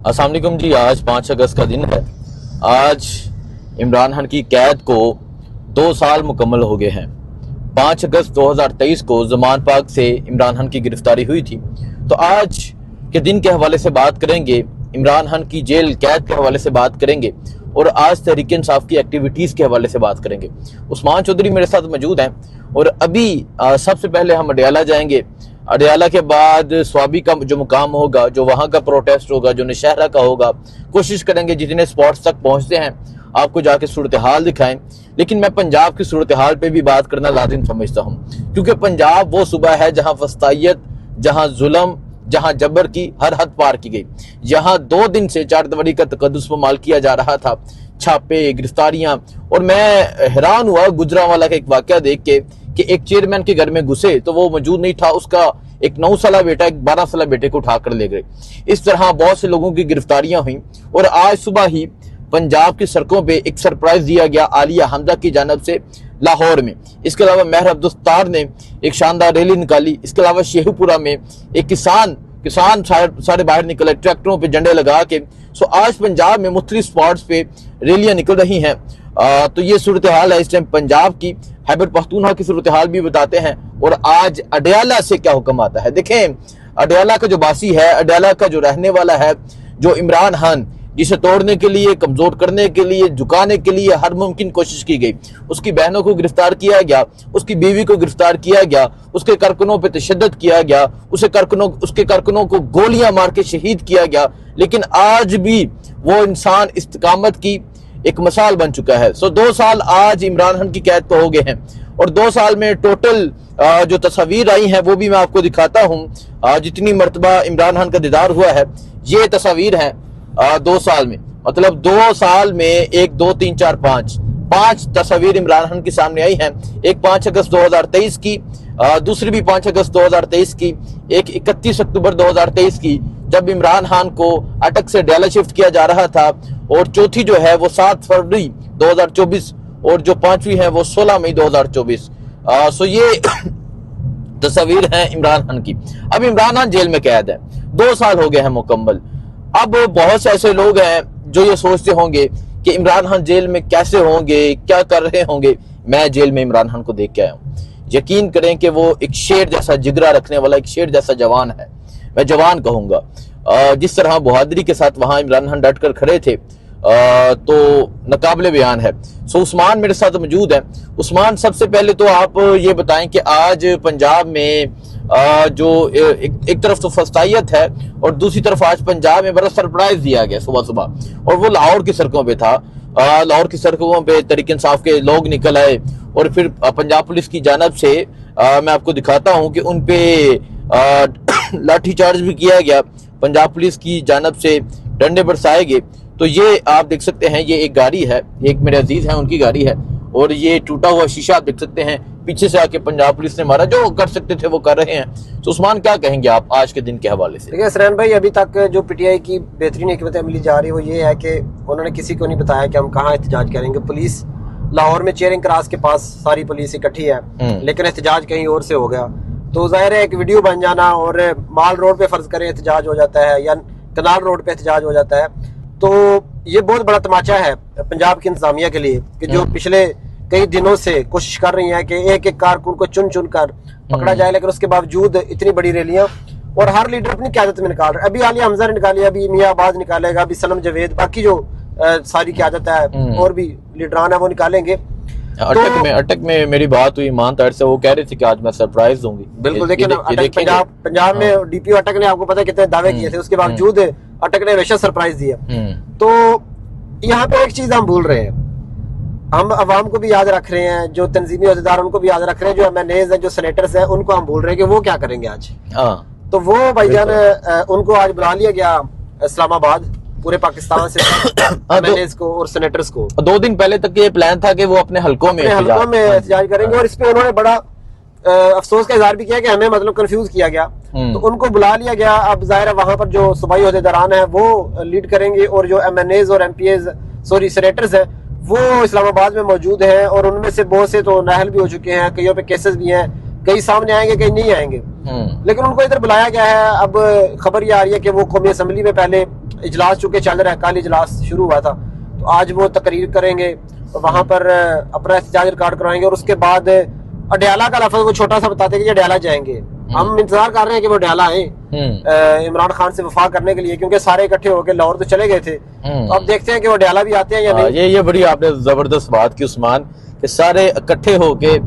अस्सलाम वालेकुम जी। आज 5 अगस्त का दिन है। आज इमरान खान की कैद को 2 साल मुकम्मल हो गए हैं। 5 अगस्त 2023 को ज़मान पाक से इमरान खान की गिरफ्तारी हुई थी। तो आज के दिन के हवाले से बात करेंगे, इमरान खान की जेल कैद के हवाले से बात करेंगे और आज तहरीक इंसाफ की एक्टिविटीज़ के हवाले से बात करेंगे। उस्मान चौधरी मेरे साथ मौजूद हैं और अभी सबसे पहले हम अडयाला जाएंगे। अडयाला के बाद स्वाबी का जो मुकाम होगा, जो वहाँ का प्रोटेस्ट होगा, जो नौशहरा का होगा, कोशिश करेंगे जितने स्पॉट्स तक पहुँचते हैं आपको जाके सूरत हाल दिखाएं। लेकिन मैं पंजाब की सूरत हाल पे भी बात करना लाजिम समझता हूँ, क्योंकि पंजाब वो सूबा है जहाँ फस्तायत, जहाँ जुल्म, जहाँ जबर की हर हद पार की गई। यहाँ 2 दिन से 4 दीवारी का तकद्दुस पामाल किया जा रहा था, छापे, गिरफ्तारियां। और मैं हैरान हुआ गुजरांवाला का एक वाकया देख के कि एक चेयरमैन के घर में घुसे तो वो मौजूद नहीं था, उसका एक 9 साल बेटा एक 12 साल बेटे को उठाकर ले गए। इस तरह बहुत से लोगों की गिरफ्तारियां हुई और आज सुबह ही पंजाब की सड़कों पे एक सरप्राइज दिया गया आलिया हमजा की जानब से लाहौर में। इसके अलावा महर अब्दुस्तार ने एक शानदार रैली निकाली। इसके अलावा शेखपुरा में एक किसान सारे बाहर निकले ट्रैक्टरों पे झंडे लगा के। सो आज पंजाब में मुख्तलिफ स्पॉट्स पे रैलियां निकल रही हैं। तो ये सूरत हाल है इस टाइम पंजाब की। खैबर पख्तूनख्वा की सूरत हाल भी बताते हैं और आज अडयाला से क्या हुक्म आता है। देखें, अडयाला का जो बासी है, अडयाला का जो रहने वाला है, जो इमरान खान जिसे तोड़ने के लिए, कमजोर करने के लिए, झुकाने के लिए हर मुमकिन कोशिश की गई। उसकी बहनों को गिरफ्तार किया गया, उसकी बीवी को गिरफ्तार किया गया, उसके कारकुनों पर तशद्दुद किया गया, उसके कारकुनों को गोलियां मार के शहीद किया गया। लेकिन आज भी वो इंसान इस्तिकामत की एक मिसाल बन चुका है। सो 2 साल आज इमरान खान की कैद तो हो गए हैं और 2 साल में टोटल जो तस्वीर आई हैं वो भी मैं आपको दिखाता हूँ। जितनी मरतबा इमरान खान का दीदार हुआ है, ये तस्वीर है 2 साल में। मतलब 2 साल में 1 2 3 4 5 तस्वीर इमरान खान के सामने आई हैं। एक 5 अगस्त 2023 की, दूसरी भी 5 अगस्त 2023 की, एक 31 अक्टूबर 2023 की जब इमरान खान को अटक से अडयाला शिफ्ट किया जा रहा था, और चौथी जो है वो 7 फरवरी 2024 और जो 5वीं है वो 16 मई 2024। सो ये तस्वीर है इमरान खान की। अब इमरान खान जेल में कैद है, 2 साल हो गए हैं मुकम्मल। अब बहुत से ऐसे लोग हैं जो ये सोचते होंगे कि इमरान खान जेल में कैसे होंगे, क्या कर रहे होंगे। मैं जेल में इमरान खान को देख के आया हूँ। यकीन करें कि वो एक शेर जैसा जिगरा रखने वाला, एक शेर जैसा जवान है। मैं जवान कहूंगा। जिस तरह बहादुरी के साथ वहां इमरान खान डट कर खड़े थे, तो नकाबिले बयान है। सो उस्मान मेरे साथ मौजूद है। उस्मान, सबसे पहले तो आप ये बताएं कि आज पंजाब में जो एक तरफ तो फस्तायत है और दूसरी तरफ आज पंजाब में बड़ा सरप्राइज दिया गया सुबह सुबह, और वो लाहौर की सड़कों पे था। लाहौर की सड़कों पे तहरीक इंसाफ के लोग निकल आए और फिर पंजाब पुलिस की जानब से मैं आपको दिखाता हूँ कि उन पे लाठीचार्ज भी किया गया। पंजाब पुलिस की जानब से डंडे बरसाए गए। तो ये आप देख सकते हैं, ये एक गाड़ी है, एक मेरे अजीज है उनकी गाड़ी है, और ये टूटा हुआ शीशा आप देख सकते हैं। पीछे से आके पंजाब पुलिस ने मारा, जो कर सकते थे वो कर रहे हैं। तो उस्मान, क्या कहेंगे आप आज के दिन के हवाले से? देखिए सरैन भाई, अभी तक जो पीटीआई की बेहतरीन हिकमत अमली जा रही है वो ये है कि उन्होंने किसी को नहीं बताया कि हम कहाँ एहतजाज करेंगे। पुलिस लाहौर में चेयरिंग क्रॉस के पास सारी पुलिस इकट्ठी है, लेकिन एहतजाज कहीं और से हो गया। तो जाहिर है एक वीडियो बन जाना और माल रोड पे फर्ज करें एहतजाज हो जाता है, या कनाल रोड पे एहतजाज हो जाता है। तो ये बहुत बड़ा तमाचा है पंजाब की इंतजामिया के लिए कि जो पिछले कई दिनों से कोशिश कर रही है कि एक एक कारकुन को चुन चुन कर पकड़ा जाए, लेकिन उसके बावजूद इतनी बड़ी रैलियां और हर लीडर अपनी क्यादत में निकाल रहा है। अभी आलिया हमजा ने निकाली, अभी मियां आबाद निकालेगा, अभी सनम जवेद, बाकी जो सारी क्यादत है और भी लीडरान है वो निकालेंगे। अटक में मेरी बात हुई ईमान ताहिर से, वो कह रहे थे कि आज मैं सरप्राइज दूंगी। बिल्कुल, देखिए पंजाब में डीपीओ अटक ने आपको पता है कितने दावे किए थे, उसके बावजूद अटक ने हमेशा सरप्राइज दिया। तो यहाँ पे एक चीज हम भूल रहे हैं, हम अवाम को भी याद रख रहे हैं, जो तंजीमी अहदेदार उनको भी याद रख रहे हैं, जो एमएनएज है, जो सेनेटर्स हैं, उनको हम भूल रहे हैं कि वो क्या करेंगे आज। तो वो भाईजान उनको आज बुला लिया गया इस्लामाबाद, पूरे पाकिस्तान से एमएनएज को और सेनेटर्स को। 2 दिन पहले तक ये प्लान था कि वो अपने हलकों में एहतजाज करेंगे, और इस पे उन्होंने बड़ा अफसोस का इजहार भी किया कि हमें मतलब कंफ्यूज किया गया। तो उनको बुला लिया गया। अब जाहिर है वहां पर जो सूबाई अहदेदारान है वो लीड करेंगे, और जो एमएनएज और एमपीएज सेनेटर्स है वो इस्लामाबाद में मौजूद हैं, और उनमें से बहुत से तो नाहल भी हो चुके हैं, कईयों पे केसेस भी हैं, कई सामने आएंगे कई नहीं आएंगे। लेकिन उनको इधर बुलाया गया है। अब खबर ये आ रही है कि वो कौमी असम्बली में पहले इजलास चूंकि चल रहा है, कल इजलास शुरू हुआ था, तो आज वो तकरीर करेंगे, तो वहां पर अपना एहतजाज रिकॉर्ड करवाएंगे और उसके बाद अडयाला का लफ्ज वो छोटा सा बताते हैं कि अडयाला जाएंगे। हम इंतजार कर रहे हैं कि वो अडयाला आए इमरान खान से वफा करने के लिए, क्योंकि सारे इकट्ठे होकर लाहौर तो चले गए थे। तो अब देखते हैं कि वो अडयाला भी आते हैं या नहीं। ये बड़ी आपने जबरदस्त बात की उस्मान, कि सारे इकट्ठे होके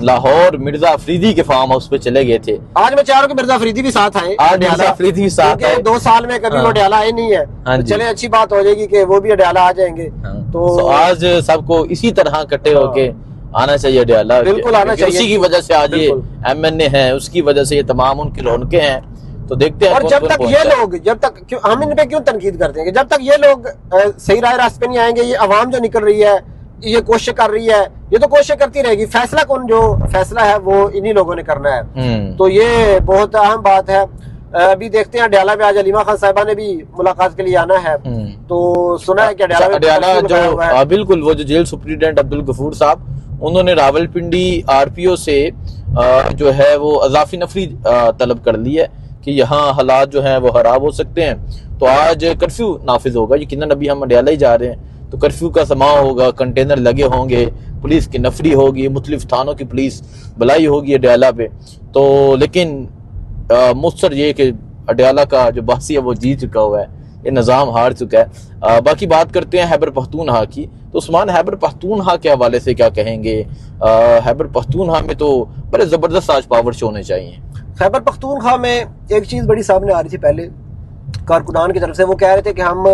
लाहौर मिर्जा अफरीदी के फार्म हाउस पे चले गए थे। आज मैं चाह रहा हूँ कि मिर्जा अफरीदी भी साथ आए, आज मिर्जा अफरीदी भी साथ आए। 2 साल में कभी वो अडयाला आए नहीं है, तो चले अच्छी बात हो जाएगी कि वो भी अडयाला आ जाएंगे। तो आज सबको इसी तरह इकट्ठे होके आना चाहिए अडयाला, बिल्कुल आना चाहिए। उसी की वजह से आज ये MNA है, उसकी वजह से ये तमाम उनकी रौनकें हैं। तो देखते हैं। और जब तक ये लोग, जब तक हम इन पे क्यों तनकीद करते हैं कि जब तक ये लोग सही रास्ते पे नहीं आएंगे, ये अवाम जो निकल रही है, ये कोशिश कर रही है, ये तो कोशिश करती रहेगी। फैसला कौन, जो फैसला है वो इन्हीं लोगों ने करना है। तो ये बहुत अहम बात है। अभी देखते हैं अडयाला में आज अलीमा खान साहिबा ने भी मुलाकात के लिए आना है, तो सुना है कि अडयाला जो बिल्कुल वो जो जेल सुप्रिटेंडेंट अब्दुल गफूर साहब, उन्होंने रावलपिंडी RPO से जो है वो अजाफी नफरी तलब कर ली है कि यहाँ हालात जो हैं वो खराब हो सकते हैं। तो आज कर्फ्यू नाफिज होगा, यकीनन अभी हम अडयाला ही जा रहे हैं, तो कर्फ्यू का समा होगा, कंटेनर लगे होंगे, पुलिस की नफरी होगी, मुख्तलिफ थानों की पुलिस बुलाई होगी अडयाला पे। तो लेकिन मुस्तर ये कि अडयाला का जो बासी है वो जीत चुका हुआ है, ये निज़ाम हार चुका है। बाकी बात करते हैं खैबर पख्तूनख्वा की। तो उस्मान, खैबर पख्तूनख्वा के हवाले से क्या कहेंगे? खैबर पख्तूनख्वा में तो बड़े ज़बरदस्त आज पावर शो होने चाहिए। खैबर पख्तूनख्वा में एक चीज़ बड़ी सामने आ रही थी पहले कारकुनान की तरफ से, वो कह रहे थे कि हम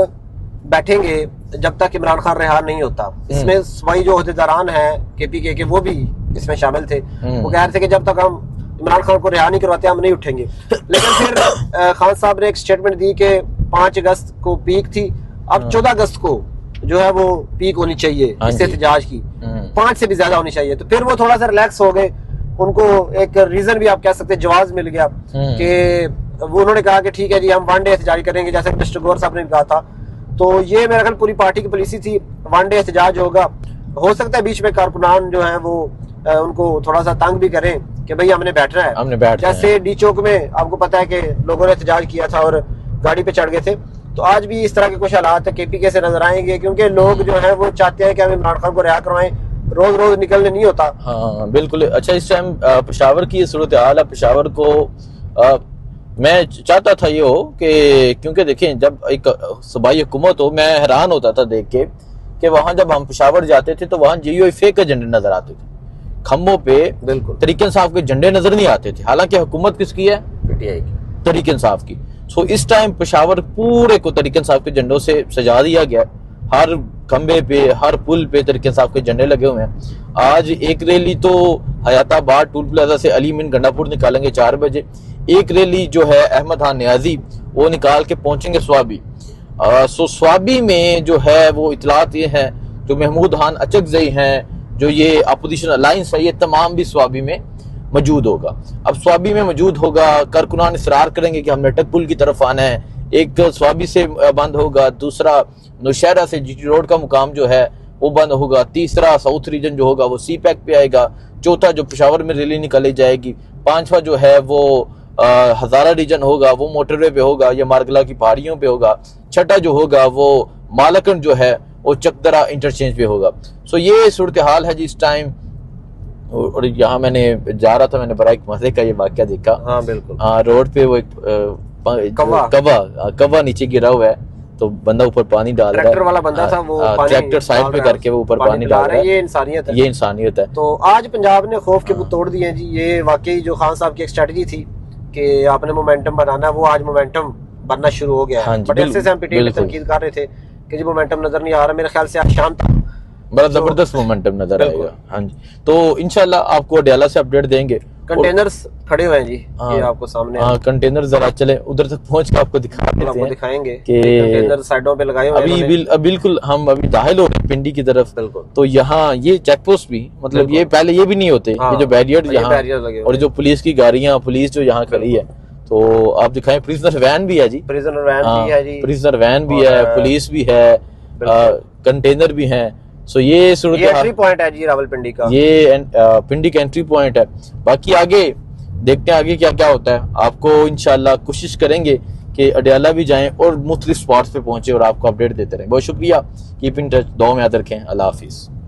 बैठेंगे जब तक इमरान खान रिहा नहीं होता। इसमें सूबाई जो अहदेदारान हैं KPK के, वो भी इसमें शामिल थे। वो कह रहे थे कि जब तक हम इमरान खान को रिहा नहीं करवाते हम नहीं उठेंगे। लेकिन फिर खान साहब ने एक स्टेटमेंट दी कि 5 अगस्त को पीक थी, अब 14 अगस्त को जो है वो पीक होनी चाहिए इस एहतजाज की, 5 से भी ज्यादा होनी चाहिए। तो फिर वो थोड़ा सा रिलैक्स हो गए, उनको एक रीजन भी आप कह सकते हैं, जवाब मिल गया कि वो उन्होंने कहा कि ठीक है जी हम 1 डे एहतजाज करेंगे, जैसे मिस्टर गौर साहब ने कहा था। तो ये मेरे ख्याल पूरी पार्टी की पॉलिसी थी, 1 डे एहतजाज होगा। हो सकता है बीच में कारकुनान जो है वो उनको थोड़ा सा तंग भी करें कि भाई हमने बैठना है। जैसे डी चौक में आपको पता है कि लोगों ने एहतजाज किया था और गाड़ी पे चढ़ गए थे, तो आज भी इस तरह के कुछ हालात KPK से नजर आएंगे, क्योंकि लोग जो है वो चाहते हैं कि हम इमरान खान को रिहा करवाएं, रोज रोज निकलने नहीं होता। हाँ बिल्कुल। अच्छा, इस टाइम पेशावर की सूरत हाल है। पेशावर को मैं चाहता था ये हो कि, क्योंकि देखें जब एक सूबाई हुकूमत हो, मैं हैरान होता था देख के कि वहां जब हम पेशावर जाते थे तो वहां GOFA के झंडे नजर आते थे, खम्बों पे बिल्कुल तरीके इंसाफ के झंडे नजर नहीं आते थे, हालांकि हुकूमत किसकी है? PTI की, तरीके इंसाफ की। सो इस टाइम पेशावर पूरे को तरीके इंसाफ के झंडों से सजा दिया गया। हर खंबे पे, हर पुल पे तरीके इंसाफ के झंडे लगे हुए हैं। आज एक रैली तो हयाताबाद टूल प्लाजा से अली मीन गंडापुर निकालेंगे 4 बजे। एक रैली जो है अहमद खान न्याजी वो निकाल के पहुंचेंगे स्वाबी। सो स्वाबी में जो है वो इतलात ये है, जो महमूद खान अचकजई हैं, जो ये अपोजिशन अलायंस है, ये तमाम भी स्वाबी में मौजूद होगा। अब स्वाबी में मौजूद होगा, कारकुनान इसरार करेंगे कि हमने टक पुल की तरफ आना है। एक स्वाबी से बंद होगा, दूसरा नौशहरा से GT रोड का मुकाम जो है वो बंद होगा, तीसरा साउथ रीजन जो होगा वो CPAC पे आएगा, चौथा जो पेशावर में रैली निकाली जाएगी, 5वां जो है वो हजारा रीजन होगा, वो मोटरवे पे होगा या मारगला की पहाड़ियों पे होगा, छठा जो होगा वो मालकन जो है वो चकदरा इंटरचेंज पे होगा। सो ये सूरत हाल है जी इस टाइम। और यहाँ मैंने जा रहा था, मैंने बड़ा एक मजे का ये वाकया देखा। हाँ बिल्कुल। हाँ, रोड पे वो एक कवा नीचे गिरा हुआ है, तो बंदा ऊपर पानी डाल रहा है। ट्रैक्टर वाला बंदा था, वो ट्रैक्टर साइड पे करके वो ऊपर पानी डाल रहा है। ये इंसानियत है, ये इंसानियत है। तो आज पंजाब ने खौफ के बुत तोड़ दिए हैं जी। ये वाकई जो खान साहब की एक स्ट्रेटजी थी कि आपने मोमेंटम बनाना है, वो आज मोमेंटम बनना शुरू हो गया है। बट ऐसे से हम PTI पे तनकीद कर रहे थे कि जी मोमेंटम नजर नहीं आ रहा। मेरे ख्याल से आज शाम तक बड़ा जबरदस्त मोमेंटम नजर आएगा। हाँ जी, तो इंशाल्लाह आपको अडयाला से अपडेट देंगे। कंटेनर्स खड़े हुए हैं जी, ये आपको सामने। हाँ, कंटेनर जरा चले उधर तक पहुंच के आपको दिखाएंगे कि कंटेनर साइडों पे लगाए हुए हैं। बिल्कुल हम अभी दाखिल हो रहे हैं पिंडी की तरफ। तो यहाँ ये चेक पोस्ट भी, मतलब ये पहले ये भी नहीं होते, ये जो बैरियर यहाँ और जो पुलिस की गाड़ियाँ, पुलिस जो यहाँ खड़ी है, तो आप दिखाएं प्रिजनर वैन भी है जी, प्रिजनर वैन भी है, पुलिस भी है, कंटेनर भी है। सो ये एंट्री पॉइंट है जी रावलपिंडी का, ये पिंडी का एंट्री पॉइंट है। बाकी आगे देखते हैं आगे क्या क्या होता है। आपको इंशाल्लाह कोशिश करेंगे कि अडयाला भी जाएं और मुख्तलिफ स्पॉट्स पे पहुंचे और आपको अपडेट देते रहें। बहुत शुक्रिया, कीप इन टच, दुआ में याद रखें। अल्लाह हाफिज़।